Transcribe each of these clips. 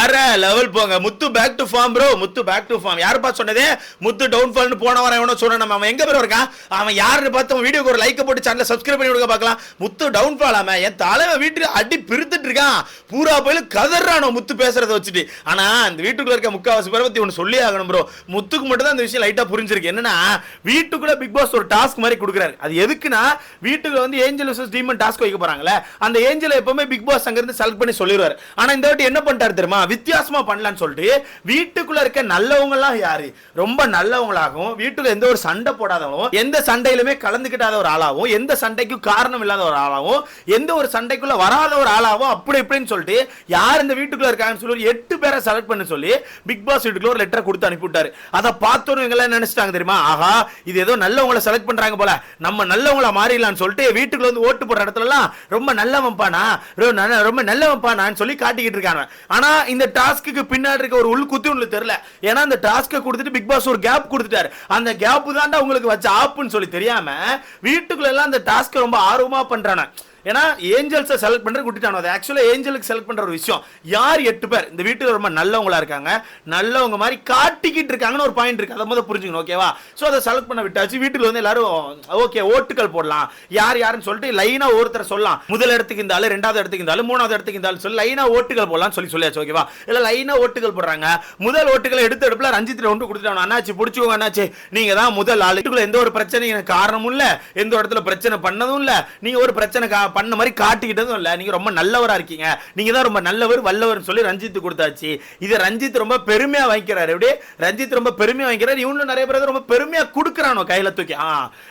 வேற லெவல் போங்க. Muthu back to form bro. Muthu back to form. யாருப்பா சொன்னதே? முத்து டவுன் ஃபால்னு போன வாரம் எவனோ சொன்னான். அவன் எங்க பேர் இருக்கான்? அவன் யாருன்னு பார்த்து வீடியோக்கு ஒரு லைக் போட்டு சேனலை சப்ஸ்கிரைப் பண்ணி விடுங்க பார்க்கலாம். முத்து டவுன் ஃபால். அவன் என் தலைவன் வீட்டுல அடி பிரித்துட்டு இருக்கான். பூரா போயில கதறானோ முத்து பேசுறத வச்சுட்டு. ஆனா இந்த வீட்டுக்குள்ள இருக்க முக்காவாசி பேரை பத்தி ஒன்று சொல்லி ஆகணும் ப்ரோ. முத்துக்கு மட்டும் தான் இந்த விஷயம் லைட்டா புரிஞ்சிருக்கு. என்னன்னா வீட்டுக்குள்ள பிக் பாஸ் ஒரு டாஸ்க் மாதிரி கொடுக்குறாரு. அது எதுக்குன்னா வீட்டுக்குள்ள வந்து ஏஞ்சல் vs டீமன் டாஸ்க் வைக்க போறாங்கல்ல, அந்த ஏஞ்சலை எப்பவுமே பிக் பாஸ் அங்க இருந்து செலக்ட் பண்ணி சொல்லிடுவாரு. ஆனா இந்த வாட்டி என்ன பண்ணிட்டாரு தெரியுமா? வித்தியாசமா பண்ணலாம்னு சொல்லிட்டு வீட்டுக்குள்ள இருக்க நல்லவங்க எல்லாம் யாரு ரொம்ப நல்லவங்களாகவும், வீட்டுல எந்த ஒரு சண்டை போடாதவங்களும், எந்த சண்டையிலுமே கலந்துக்கிட்டாத ஒரு ஆளாகவும், எந்த சண்டைக்கும் காரணம் இல்லாத ஒரு ஆளாகவும், எந்த ஒரு சண்டைக்குள்ள வராத ஒரு ஆளாகவும், அப்படி இப்படின்னு சொல்லிட்டு யார் இந்த வீட்டுக்குள்ள இருக்காங்கன்னு சொல்லி 8 பேரை செலக்ட் பண்ணி சொல்லி பிக் பாஸ் வீட்டுக்குள்ள ஒரு லெட்டர் கொடுத்து அனுப்பிவிட்டாரு. அதை பார்த்தோன்னு இவங்க எல்லாம் நினைச்சிட்டாங்க தெரியுமா? ஆஹா, இது ஏதோ நல்லவங்களை செலக்ட் பண்றாங்க போல, நம்ம நல்லவங்களா மாறிடலாம்னு சொல்லிட்டு வீட்டுக்குள்ள வந்து ஓட்டு போடுற இடத்துல எல்லாம் ரொம்ப நல்லவன்பானா, ரொம்ப நல்லவன்பானான்னு சொல்லி காட்டிக்கிட்டு இருக்காங்க. ஆனா இந்த டாஸ்க்கு பின்னாடி இருக்க ஒரு உள் குத்து உங்களுக்கு தெரியல. ஏன்னா அந்த டாஸ்க்கை கொடுத்துட்டு பிக் பாஸ் ஒரு கேப் கொடுத்துட்டாரு. அந்த கேப் தான்டா உங்களுக்கு வச்ச ஆப்புன்னு சொல்லி தெரியாம வீட்டுக்குள்ள எல்லாம் அந்த டாஸ்க்கை ரொம்ப ஆர்வமா பண்றானே. ஏன்னா ஏஞ்சல்ஸை செலக்ட் பண்றது விட்டுட்டானோ. அது ஆக்சுவலாக ஏஞ்சலுக்கு செலக்ட் பண்ற ஒரு விஷயம். யார் 8 பேர் இந்த வீட்டில் ரொம்ப நல்லவங்களா இருக்காங்க, நல்லவங்க மாதிரி காட்டிக்கிட்டு இருக்காங்கன்னு ஒரு பாயிண்ட் இருக்கு. அதை முதல்ல புரிஞ்சுக்கணும். ஓகேவா? ஸோ அதை செலக்ட் பண்ண விட்டாச்சு. வீட்டுல வந்து எல்லாரும் ஓகே ஓட்டுகள் போடலாம், யார் யாருன்னு சொல்லிட்டு லைனா ஒருத்தர் சொல்லலாம். முதல் இடத்துக்கு இந்த ஆளு, 2வது இடத்துக்கு இந்த ஆளு, 3வது இடத்துக்கு இந்த ஆளு சொல்லி லைனா ஓட்டுகள் போடலாம் சொல்லியாச்சு. ஓகேவா? இல்ல லைனா ஓட்டுகள் போடுறாங்க. முதல் ஓட்டுகளை எடுத்து எடுப்புல ரஞ்சித் ஒன்று கொடுத்துட்டாங்க. அண்ணாச்சி பிடிச்சுக்கோங்க அண்ணாச்சி, நீங்க தான் முதல் ஆளு. எந்த ஒரு பிரச்சனையும் காரணமும் இல்ல, எந்த இடத்துல பிரச்சனை பண்ணதும் இல்ல, நீங்க ஒரு பிரச்சனை பண்ண மாதிரி காட்டிக்கிட்டதும் இல்ல, நீங்க ரொம்ப நல்லவரா இருக்கீங்க, நீங்க தான் ரொம்ப நல்லவர் வல்லவர் சொல்லி ரஞ்சித் கொடுத்தாச்சு. இது ரஞ்சித் ரொம்ப பெருமையா வாங்கிக்கிறாரு. எப்படி ரஞ்சித் ரொம்ப பெருமையா வாங்கிக்கிறாரு. இவனும் நிறைய பேர் ரொம்ப பெருமையா கொடுக்கறானோ கையில தூக்கி.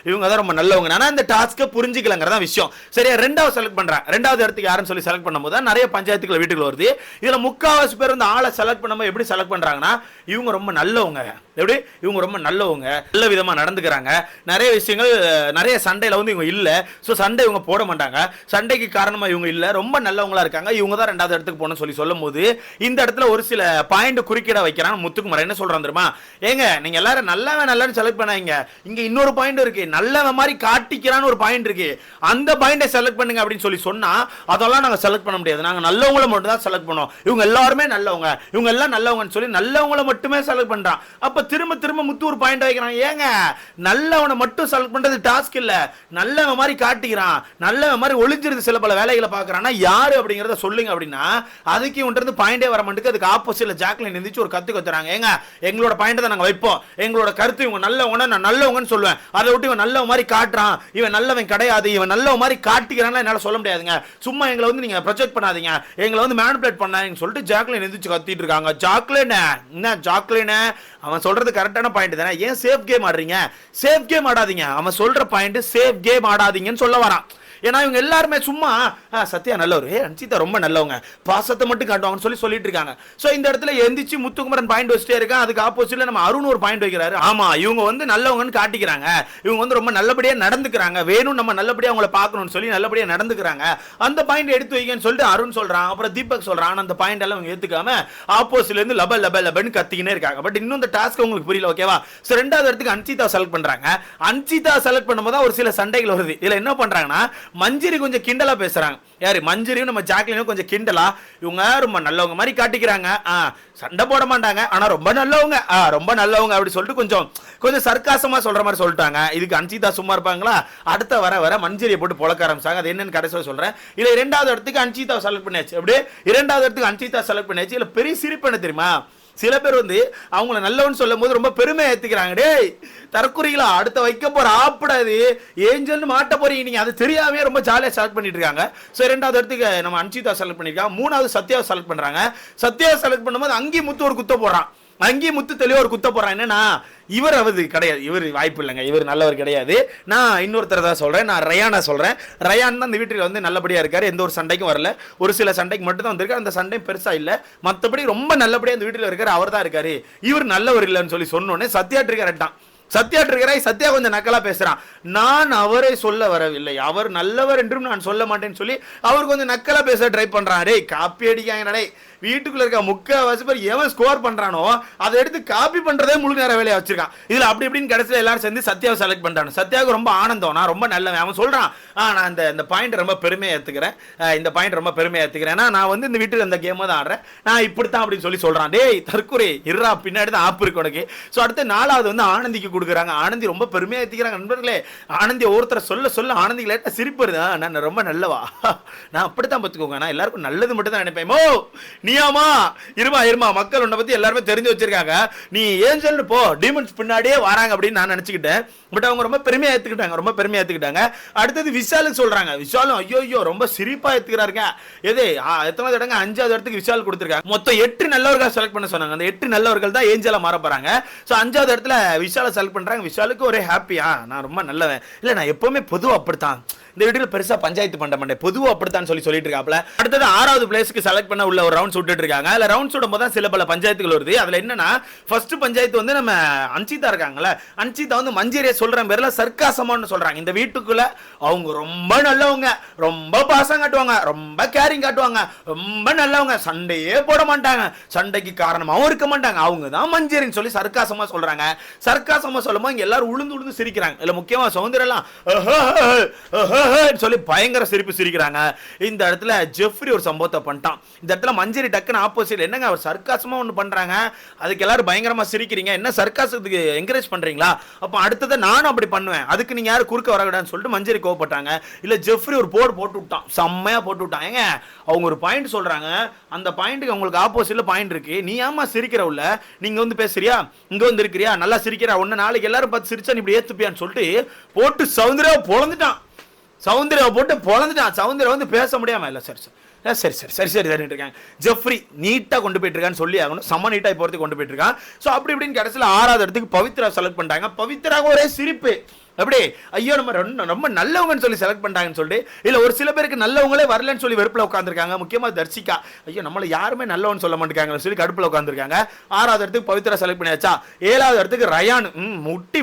இவங்க தான் ரொம்ப நல்லவங்க. ஆனா இந்த டாஸ்க்கை புரிஞ்சிக்கலங்கறத விஷயம். சரியா? 2வது செலக்ட் பண்றான். 2வது இடத்துக்கு யாருன்னு சொல்லி செலக்ட் பண்ணும்போது நிறைய பஞ்சாயத்துக்குள்ள வீட்டுக்குள்ள வருது. இதுல முக்காவாசி பேர் வந்து ஆளை செலக்ட் பண்ணும்போது எப்படி செலக்ட் பண்றாங்கன்னா, இவங்க ரொம்ப நல்லவங்க, எப்படி இவங்க ரொம்ப நல்லவங்க, நல்ல விதமா நடந்துக்கிறாங்க, நிறைய விஷயங்கள், நிறைய சண்டையில வந்து இவங்க இல்ல, சோ சண்டை இவங்க போட மாட்டாங்க, சண்டைக்கு காரணமா இவங்க இல்ல, ரொம்ப நல்லவங்களா இருக்காங்க, இவங்க தான் 2வது இடத்துக்கு போகணும்னு சொல்லி சொல்லும்போது இந்த இடத்துல ஒரு சில பாயிண்ட் குறுக்கிட வைக்கிறான் முத்துக்குமார். என்ன சொல்றான் தெரியுமா? ஏங்க நீங்க எல்லாரும் நல்லவன் நல்லன்னு செலக்ட் பண்ணாங்க, இங்க இன்னொரு பாயிண்ட் இருக்கு, நல்லவன் மாதிரி காட்டிக்கிறான்னு ஒரு பாயிண்ட் இருக்கு, அந்த பாயிண்டை செலக்ட் பண்ணுங்க அப்படின்னு சொல்லி சொன்னா அதெல்லாம் நாங்க செலக்ட் பண்ண முடியாது, நாங்க நல்லவங்களை மட்டும் தான் செலக்ட் பண்ணுவோம், இவங்க எல்லாருமே நல்லவங்க, இவங்க எல்லாம் நல்லவங்கன்னு சொல்லி நல்லவங்களை மட்டுமே செலக்ட் பண்றான். அப்ப திரும்ப திரும்ப முத்து ஒரு பாயிண்ட் வைக்கிறான். ஏங்க நல்லவனை மட்டும் செலக்ட் பண்றது டாஸ்க் இல்ல, நல்லவன் மாதிரி காட்டிக்கிறான், நல்லவன் மாதிரி ஒளிஞ்சிருது சில பல வேலைகளை பார்க்கறானா யாரு அப்படிங்கறத சொல்லுங்க அப்படின்னா அதுக்கு இவன்றது பாயிண்டே வர மாட்டேங்குது. அதுக்கு ஆப்போசிட்ல ஜாக்லின் எந்திரிச்சு ஒரு கத்து கத்துறாங்க. ஏங்க எங்களோட பாயிண்ட் தான் நாங்க வைப்போம், எங்களோட கருத்து இவங்க நல்லவங்க, நான் நல்லவங்கன்னு சொல்லுவேன், அதை விட்டு இவன் நல்லவன் மாதிரி காட்டுறான், இவன் நல்லவன் கிடையாது, இவன் நல்லவன் மாதிரி காட்டிக்கிறான்னு என்னால சொல்ல முடியாதுங்க, சும்மா எங்களை வந்து நீங்க ப்ரொஜெக்ட் பண்ணாதீங்க, எங்களை வந்து மேனிபுலேட் பண்ணாதீங்கன்னு சொல்லிட்டு ஜாக்லின் எந்திரிச்சு கத்திட்டு இருக்காங்க. ஜாக்லின் என்ன ஜாக்லின், அவன் சொல்றது கரெக்டான பாயிண்ட் தானே, ஏன் சேஃப் கேம் ஆடுறீங்க, சேஃப் கேம் ஆடாதீங்க, அவன் சொல்ற பாயிண்ட் சேஃப் கேம் ஆடாதீங்கன்னு சொல்ல வரான். ஏன்னா இவங்க எல்லாருமே சும்மா சத்யா நல்லவர், அன்சிதா ரொம்ப நல்லவங்க, பாசத்தை மட்டும் காட்டுவாங்கன்னு சொல்லிட்டு இருக்காங்க. சோ இந்த இடத்துல எந்திரிச்சு முத்துக்குமரன் பாயிண்ட் வச்சுட்டே இருக்கான். அதுக்கு ஆப்போசிட்ல நம்ம அருண் ஒரு பாயிண்ட் வைக்கிறாரு. ஆமா இவங்க வந்து நல்லவங்கன்னு காட்டிக்கிறாங்க, இவங்க வந்து ரொம்ப நல்லபடியா நடந்துக்கிறாங்க, வேணும் நம்ம நல்லபடியா அவங்கள பார்க்கணும்னு சொல்லி நல்லபடியா நடந்துக்கிறாங்க, அந்த பாயிண்ட் எடுத்து வைக்கன்னு சொல்லிட்டு அருண் சொல்றான். அப்புறம் தீபக் சொல்றான். அந்த பாயிண்ட் எல்லாம் அவங்க ஏத்துக்காம ஆப்போசிட்ல இருந்து லப லப லபன்னு கத்திக்கினே இருக்காங்க. பட் இன்னும் இந்த டாஸ்க் உங்களுக்கு புரியல. ஓகேவா? சோ 2வது இடத்துக்கு அன்சிதா செலக்ட் பண்றாங்க. அன்சிதா செலக்ட் பண்ணும்போது ஒரு சில சண்டைகள் வருது. இதுல என்ன பண்றாங்கன்னா மஞ்சிரி கொஞ்சம் கிண்டலா பேசுறாங்க. யாரு? மஞ்சிரியும் நம்ம ஜாக்லினும் கொஞ்சம் கிண்டலா, இவங்க ரொம்ப நல்லவங்க மாதிரி காட்டிக்கிறாங்க, சண்டை போட மாட்டாங்க, ஆனா ரொம்ப நல்லவங்க, ரொம்ப நல்லவங்க அப்படி சொல்லிட்டு கொஞ்சம் சர்க்காசமா சொல்ற மாதிரி சொல்லிட்டாங்க. இதுக்கு அன்சிதா சும்மா இருப்பாங்களா? அடுத்த வர மஞ்சிரியை போட்டு பொழக்க ஆரம்பிச்சாங்க. அது என்னன்னு கடைசியா சொல்றேன். இல்ல 2வது இடத்துக்கு அன்சிதா செலக்ட் பண்ணியாச்சு. அப்படியே 2வது இடத்துக்கு அன்சிதா செலக்ட் பண்ணியாச்சு. இல்ல பெரிய சிரிப்பு என்ன தெரியுமா? சில பேர் வந்து அவங்கள நல்லவன்னு சொல்லும் போது ரொம்ப பெருமையை ஏத்துக்கிறாங்க. டேய் தற்குறிகளா, அடுத்த வைக்க போற ஆப்படாது ஏஞ்சல்னு மாட்ட போறீங்க நீங்க, அது தெரியாமே ரொம்ப ஜாலியா செலக்ட் பண்ணிட்டு இருக்காங்க. சோ 2வது இடத்துக்கு நம்ம அன்சிதா செலக்ட் பண்ணிருக்காங்க. 3வது சத்யாவை செலக்ட் பண்றாங்க. சத்யாவை செலக்ட் பண்ணும்போது அங்கேயும் முத்து ஒரு குத்த போறான், அங்கேயும் முத்து தெளிவா ஒரு குத்த போறான். என்னன்னா இவர் அவது கிடையாது, இவர் வாய்ப்பு இல்லைங்க, இவர் நல்லவர் கிடையாது. நான் இன்னொருத்தர் தான் சொல்றேன், நான் ரயானா சொல்றேன். ரயான் தான் இந்த வீட்டில் வந்து நல்லபடியா இருக்காரு, எந்த ஒரு சண்டைக்கும் வரல, ஒரு சில சண்டைக்கு மட்டும் தான் வந்திருக்காரு, அந்த சண்டை பெருசா இல்ல, மற்றபடி ரொம்ப நல்லபடியா இந்த வீட்டில் இருக்காரு, அவர் தான் இருக்காரு, இவர் நல்லவர் இல்லைன்னு சொல்லி சொன்னோன்னே சத்யா ட்ரிகராய் சத்யா கொஞ்சம் நக்கலா பேசுறான். நான் அவரை சொல்ல வரவில்லை, அவர் நல்லவர் என்றும் நான் சொல்ல மாட்டேன்னு சொல்லி அவர் கொஞ்சம் நக்கலா பேச ட்ரை பண்றான். டேய் காப்பி அடிக்காங்க, டேய் வீட்டுக்குள்ள இருக்க முக்காவாசி பேர் எவன் ஸ்கோர் பண்றானோ அதை எடுத்து காப்பி பண்றதே முழு நேர வேலையா வச்சிருக்கான். இதுல அப்படி இப்படின்னு கடைசியில் எல்லாரும் சேர்ந்து சத்யாவை செலக்ட் பண்றாங்க. சத்யாவுக்கு ரொம்ப ஆனந்தம், நான் ரொம்ப நல்லவன். அவன் சொல்றான், நான் இந்த பாயிண்ட் ரொம்ப பெருமையை ஏத்துக்கிறேன், இந்த பாயிண்ட் ரொம்ப பெருமையை ஏத்துக்கிறேன், நான் வந்து இந்த வீட்டுக்கு இந்த கேம் தான் ஆடுறேன், நான் இப்படித்தான் அப்படின்னு சொல்றான். டேய் தற்கொலை இருறா, பின்னாடி தான் ஆப்பு இருக்கு உனக்கு. ஸோ அடுத்து 4வது வந்து ஆனந்திக்கு கொடுக்குறாங்க. ஆனந்தி ரொம்ப பெருமையா ஏத்துக்கிறாங்க. நண்பர்களே, ஆனந்தி ஒருத்தரை சொல்ல ஆனந்திக்கு லேட்டா சிரிப்பு வருது. நான் ரொம்ப நல்லவா, நான் அப்படித்தான் பார்த்துக்கோங்க, நான் எல்லாருக்கும் நல்லது மட்டும் தான் நினைப்பேன். நீயாமா இருமா மக்கள் உன்னை பத்தி எல்லாருமே தெரிஞ்சு வச்சிருக்காங்க, நீ ஏஞ்சல்னு போ, டீமன்ஸ் பின்னாடியே வராங்க அப்படின்னு நான் நினைச்சுக்கிட்டேன். பட் அவங்க ரொம்ப பெருமையா ஏத்துக்கிட்டாங்க. அடுத்தது விஷாலுக்கு சொல்றாங்க. விஷாலும் ஐயோ ரொம்ப சிரிப்பா ஏத்துக்கிறாருங்க. எத்தனாவது இடங்க, 5வது இடத்துக்கு விஷால் கொடுத்திருக்காங்க. மொத்தம் 8 நல்லவர்கள் செலக்ட் பண்ண சொன்னாங்க. அந்த 8 நல்லவர்கள் தான் ஏஞ்சலா மாற போறாங்க. சோ 5வது இடத்துல விஷாலை செலக்ட் பண்றாங்க. விஷாலுக்கு ஒரே ஹாப்பியா, நான் ரொம்ப நல்லவன், இல்ல நான் எப்பவுமே பொதுவா அப்படித்தான், இந்த வீட்டில் பெருசா பஞ்சாயத்து பண்ண மாட்டேன், பொதுவாக அப்படித்தான் சொல்லிட்டு இருக்காப்ல. அடுத்தது 6வது பிளேஸ்க்கு செலக்ட் பண்ண உள்ள ஒரு ரவுண்ட்ஸ் விட்டுட்டு இருக்காங்க. அதில் ரவுண்ட்ஸ் விடும் போது சில பல பஞ்சாயத்துகள் வருது. அதில் என்னன்னா, ஃபர்ஸ்ட் பஞ்சாயத்து வந்து நம்ம அன்சிதா இருக்காங்களே, அன்சிதா வந்து மஞ்சரியை சொல்ற பேர்ல சர்க்காசமான்னு சொல்றாங்க. இந்த வீட்டுக்குள்ள அவங்க ரொம்ப நல்லவங்க, ரொம்ப பாசம் காட்டுவாங்க, ரொம்ப கேரிங் காட்டுவாங்க, ரொம்ப நல்லவங்க, சண்டையே போட மாட்டாங்க, சண்டைக்கு காரணமாகவும் இருக்க மாட்டாங்க, அவங்க தான் மஞ்சரின்னு சொல்லி சர்க்காசமா சொல்றாங்க. சர்க்காசமா சொல்லும்போது இங்க எல்லாரும் உளுந்து சிரிக்கிறாங்க. இல்ல முக்கியமா சௌந்தர்யெல்லாம் சொல்லி பயங்கர சிரிக்கிறாங்க. இந்த இடத்துல ஜெஃப்ரி ஒரு சம்பவத்தை பண்ணிட்டான். இந்த இடத்துல மஞ்சரி டக்குன்னு ஆப்போசிட், என்னங்க அவர் சர்க்காசமா ஒன்று பண்றாங்க, அதுக்கு எல்லாரும் பயங்கரமா சிரிக்கிறீங்க, என்ன சர்க்காசத்துக்கு என்கரேஜ் பண்றீங்களா, அப்ப அடுத்ததை நானும் அப்படி பண்ணுவேன், அதுக்கு நீங்க யாரும் குறுக்க வரக்கூடாதுன்னு சொல்லிட்டு மஞ்சரி கோவப்பட்டாங்க. இல்ல ஜெஃப்ரி ஒரு போர்டு போட்டு விட்டான், செம்மையா போட்டு விட்டான். ஏங்க அவங்க ஒரு பாயிண்ட் சொல்றாங்க, அந்த பாயிண்ட்டுக்கு அவங்களுக்கு ஆப்போசிட்ல பாயிண்ட் இருக்கு, நீ ஏமா சிரிக்கிற உள்ள, நீங்க வந்து பேசுறியா, இங்க வந்து இருக்கிறியா, நல்லா சிரிக்கிறா, ஒன்னு நாளைக்கு எல்லாரும் பார்த்து சிரிச்சா நீ இப்படி ஏத்துப்பியான்னு சொல்லிட்டு போட்டு சௌந்தர்யாவை பொழந்துட்டான். சௌந்தர்யாவை போட்டு பொழந்துட்டான். சௌந்தர்யா வந்து பேச முடியாம, இல்ல சரி இருக்காங்க. ஜெஃப்ரி நீட்டா கொண்டு போயிட்டு இருக்கான்னு சொல்லி ஆகணும், செம்ம நீட்டா போறதுக்கு கொண்டு போயிட்டு இருக்கான். சோ அப்படி இப்படின்னு கடைசியில் 6வது இடத்துக்கு பவித்ரா செலக்ட் பண்ணிட்டாங்க. பவித்ராக ஒரே சிரிப்பு, அப்படி ஐயோ நம்ம ரொம்ப நல்லவங்கன்னு சொல்லி செலக்ட் பண்ணிட்டாங்கன்னு சொல்லிட்டு, இல்ல ஒரு சில பேருக்கு நல்லவங்களே வரலன்னு சொல்லி வெறுப்புல உட்காந்துருக்காங்க. முக்கியமா தர்சிகா, ஐயோ நம்மள யாருமே நல்லவன்னு சொல்ல மாட்டேங்காங்க சொல்லி கடுப்புல உட்காந்துருக்காங்க. 6வது இடத்துக்கு பவித்ரா செலக்ட் பண்ணியாச்சா. 7வது இடத்துக்கு ரயான்,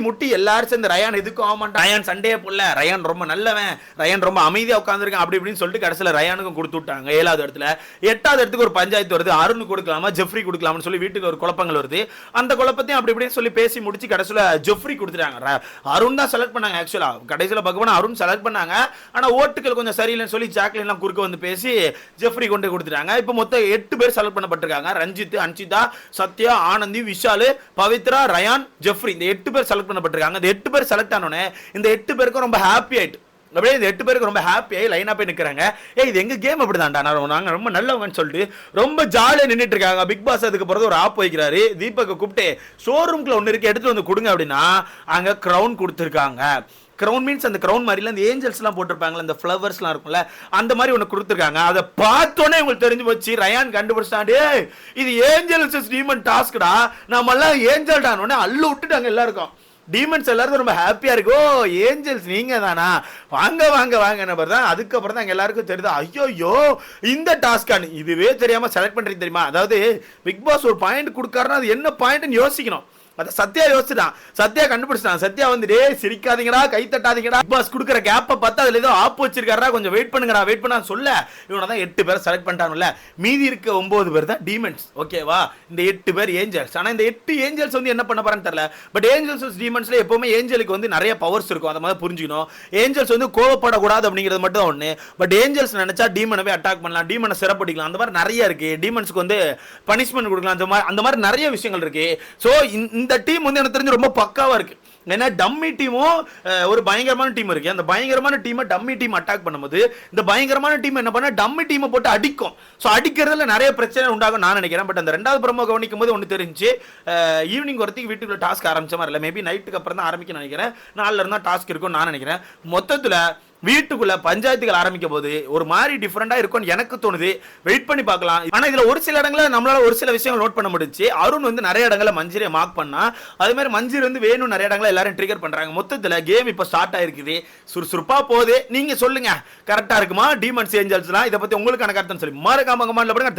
முட்டி எல்லாரும் சேர்ந்து ரயான் எதுக்கும் ஆக மாட்டான், ரயான் சண்டையே போடல, ரயான் ரொம்ப நல்லவன், ரயான் ரொம்ப அமைதியா உட்காந்துருக்கான், அப்படி இப்படின்னு சொல்லிட்டு கடைசியில் ரயானுக்கும் கொடுத்து விட்டாங்க 7வது இடத்துல. 8வது இடத்துக்கு ஒரு பஞ்சாயத்து வருது, அருண் கொடுக்கலாமா ஜெஃப்ரி கொடுக்கலாம்னு சொல்லி வீட்டுக்கு ஒரு குழப்பங்கள் வருது. அந்த குழப்பத்தையும் அப்படி இப்படின்னு சொல்லி பேசி முடிச்சு கடைசியில் ஜெஃப்ரி கொடுத்துட்டாங்க. அருண் தான் செலக்ட் பண்ணாங்க. ஆக்சுவலா கடைசில பகவான் அருண் செலக்ட் பண்ணாங்க. ஆனா ஓட்டுகள் கொஞ்சம் சரியில்லைன்னு சொல்லி ஜாக்லின் எல்லாம் குறுக்க வந்து பேசி ஜெஃப்ரி கொண்டு கொடுத்துட்டாங்க. இப்போ மொத்தம் 8 பேர் செலக்ட் பண்ணப்பட்டிருக்காங்க. ரஞ்சித், அன்சிதா, சத்யா, ஆனந்தி, விஷால், பவித்ரா, ரயான், ஜெஃப்ரி, இந்த 8 பேர் செலக்ட் பண்ணப்பட்டிருக்காங்க. இந்த 8 பேர் செலக்ட் ஆனோனே இந்த 8 பேருக்கும் ரொம்ப ஹாப்பி ஆயிட்டு, அப்படியே இந்த 8 பேருக்கு ரொம்ப ஹாப்பியாகி லைனா போய் நிற்கிறாங்க. இது எங்க கேம் அப்படிதான்டா, நாங்கள் ரொம்ப நல்லவங்கன்னு சொல்லிட்டு ரொம்ப ஜாலியாக நின்றுட்டு இருக்காங்க. பிக் பாஸ் அதுக்கு பிறகு ஒரு ஆப் வைக்கிறாரு, தீபக்கை கூப்பிட்டு ஷோரூம்குள்ள ஒன்று இருக்கு எடுத்து வந்து கொடுங்க அப்படின்னா அங்கே க்ரௌன் கொடுத்துருக்காங்க. க்ரௌன் மீன்ஸ் அந்த க்ரௌன் மாதிரில அந்த ஏஞ்சல்ஸ்லாம் போட்டிருப்பாங்களே, அந்த ஃப்ளவர்ஸ்லாம் இருக்கும்ல, அந்த மாதிரி ஒன்று கொடுத்துருக்காங்க. அதை பார்த்தோன்னே உங்களுக்கு தெரிஞ்சு போச்சு. ரயான் கண்டுபிடிச்சாண்டே இது ஏஞ்சல்ஸ் டீமன் டாஸ்க்டா, நம்மெல்லாம் ஏஞ்சல் டானோடனே அள்ளு விட்டுட்டாங்க எல்லாருக்கும். டீமன்ஸ் எல்லாரும் ரொம்ப ஹாப்பியா இருக்கு, ஓ ஏஞ்சல்ஸ் நீங்க தானா, வாங்க நபர் தான். அதுக்கப்புறம் தான் எல்லாருக்கும் தெரியுது, ஐயோ இந்த டாஸ்கான இதுவே தெரியாம செலக்ட் பண்றீங்க தெரியுமா. அதாவது பிக் பாஸ் ஒரு பாயிண்ட் கொடுக்காருன்னா அது என்ன பாயிண்ட்னு யோசிக்கணும். அத சத்யா யோசிச்சுட்டான், சத்யா கண்டுபிடிச்சான். சத்யா வந்து டே சிரிக்காதீங்கடா, கை தட்டாதீங்கடா, பிக் பாஸ் கொடுக்குற கேப்பை பார்த்தா அதுல ஏதோ ஆப் வச்சிருக்காரா, கொஞ்சம் வெயிட் பண்ண சொல்ல இவனை தான் 8 பேர் செலக்ட் பண்ணிட்டானுல்ல. மீதி இருக்க 9 பேர் தான் டீமன்ஸ். ஓகேவா, இந்த 8 பேர் ஏஞ்சல்ஸ். ஆனா இந்த 8 ஏஞ்சல்ஸ் வந்து என்ன பண்ண போறான்னு தெரியல. பட் ஏஞ்சல்ஸ் டீமன்ஸ்ல எப்பவுமே ஏஞ்சலுக்கு வந்து நிறைய பவர்ஸ் இருக்கும், அதை மாதிரி புரிஞ்சுக்கணும். ஏஞ்சல்ஸ் வந்து கோவப்படக்கூடாது அப்படிங்கிறது மட்டும் தான் ஒண்ணு. பட் ஏஞ்சல்ஸ் நினைச்சா டீமனவே அட்டாக் பண்ணலாம், டீமனை சிறப்படிக்கலாம், அந்த மாதிரி நிறைய இருக்கு. டீமன்ஸ்க்கு வந்து பனிஷ்மெண்ட் கொடுக்கலாம், அந்த மாதிரி நிறைய விஷயங்கள் இருக்கு. ஸோ இந்த டீம் வந்து எனக்கு தெரிஞ்சு ரொம்ப பக்காவா இருக்கு. ஏன்னா டம்மி டீமும் ஒரு பயங்கரமான டீம் இருக்கு. அந்த பயங்கரமான டீமை டம்மி டீம் அட்டாக் பண்ணும்போது இந்த பயங்கரமான டீம் என்ன பண்ண, டம்மி டீமை போட்டு அடிக்கும். ஸோ அடிக்கிறதுல நிறைய பிரச்சனை உண்டாகும் நான் நினைக்கிறேன். பட் அந்த 2வது ப்ரோமோ கவனிக்கும் போது ஒன்று தெரிஞ்சு, ஈவினிங் ஒருத்திக்கு வீட்டுக்குள்ள டாஸ்க் ஆரம்பிச்ச மாதிரி இல்லை, மேபி நைட்டுக்கு அப்புறம் தான் ஆரம்பிக்க நினைக்கிறேன். 4ல இருந்தா டாஸ்க் இருக்கும் நான் நினைக்கிறேன். மொத்தத்தில் வீட்டுக்குள்ள பஞ்சாயத்துகள் ஆரம்பிக்கும் போது ஒரு மாதிரி டிஃபரெண்டா இருக்கும்னு எனக்கு தோணுது. வெயிட் பண்ணி பார்க்கலாம். ஆனா இதுல ஒரு சில இடங்கள நம்மளால ஒரு சில விஷயங்கள் நோட் பண்ண முடிஞ்சு. அருண் வந்து நிறைய இடங்கள மஞ்சிரை மார்க் பண்ணா, அதே மாதிரி மஞ்சிர் வந்து வேணும் நிறைய இடங்கள எல்லாரும் ட்ரிகர் பண்றாங்க. மொத்தத்துல கேம் இப்ப ஸ்டார்ட் ஆயிருக்குது, சுறுசுறுப்பா போகுது. நீங்க சொல்லுங்க கரெக்டா இருக்குமா? டீமன்ஸ் ஏஞ்சல்ஸ்லாம் இதை பத்தி உங்களுக்கான கருத்துன்னு சொல்லி மறக்காம கமெண்ட்ல போடுங்க.